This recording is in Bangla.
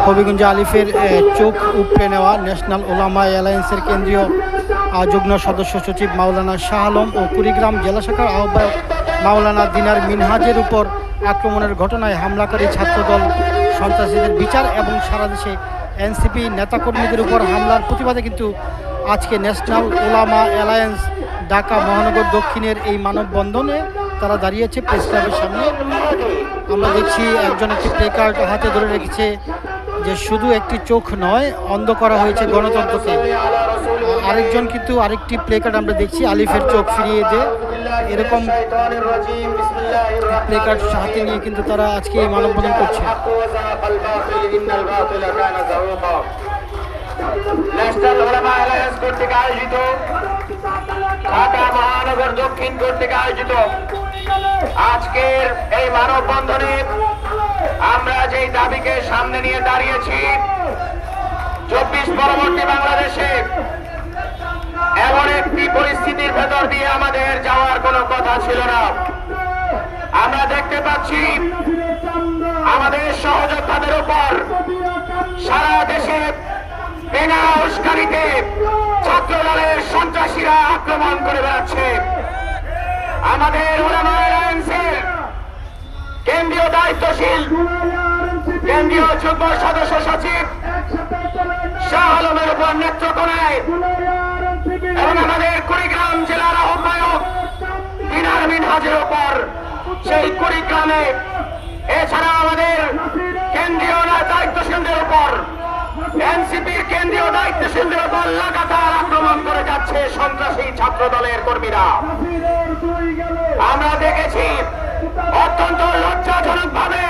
হবিগঞ্জ আলিফের চোখ উপড়ে নেওয়া ন্যাশনাল ওলামা অ্যালায়েন্সের কেন্দ্রীয় যুগ্ম সদস্য সচিব মাওলানা শাহ আলম ও কুড়িগ্রাম জেলা শাখার আহ্বায়ক মাওলানা দিনার মিনহাজের উপর আক্রমণের ঘটনায় হামলাকারী ছাত্রদল সন্ত্রাসীদের বিচার এবং সারা দেশে এনসিপি নেতাকর্মীদের উপর হামলার প্রতিবাদে কিন্তু আজকে ন্যাশনাল ওলামা অ্যালায়েন্স ঢাকা মহানগর দক্ষিণের এই মানববন্ধনে তারা দাঁড়িয়েছে প্রেস ক্লাবের সামনে। আমরা দেখছি একজন একটি প্লে কার্ড হাতে ধরে রেখেছে যে শুধু একটি চোখ নয়, অন্ধ করা হয়েছে গণতন্ত্রকে। আরেকজন কিন্তু আরেকটি প্লে কার্ড আমরা দেখছি আলিফের চোখ ফিরিয়ে দে, এরকম প্লে কার্ড হাতে নিয়ে কিন্তু তারা আজকে এই মানববন্ধন করছে। ন্যাশনাল ওলামা অ্যালায়েন্স কর্তৃক আয়োজিত ঢাকা মহানগর দক্ষিণ কর্তৃক আয়োজিত আজকের এই মানববন্ধনে আমরা যেই দাবিকে সামনে নিয়ে দাঁড়িয়েছি, 24 পরবর্তী বাংলাদেশে এমন একটি পরিস্থিতির ভেতর দিয়ে আমাদের যাওয়ার কোনো কথা ছিল না। আমরা দেখতে পাচ্ছি আমাদের সহযোদ্ধাদের উপর সারা দেশে বিনা উস্কানিতে ছাত্র দলের সন্ত্রাসীরা আক্রমণ করে বেড়াচ্ছে। আমাদের ওলামা অ্যালায়েন্সের কেন্দ্রীয় দায়িত্বশীল কেন্দ্রীয় যুগ্ম সদস্য সচিব শাহ আলমের উপর নেত্রকোনায় এবং আমাদের কুড়িগ্রাম জেলার আহ্বায়ক দিনার মিনহাজের উপর সেই কুড়িগ্রামে, এছাড়া আমাদের কেন্দ্রীয় দায়িত্বশীলদের উপর এনসিপির কেন্দ্রীয় দায়িত্বশীলদের উপর লাগাতার আক্রমণ করে যাচ্ছে সন্ত্রাসী ছাত্র দলের কর্মীরা। আমরা দেখেছি অত্যন্ত লজ্জাজনক ভাবে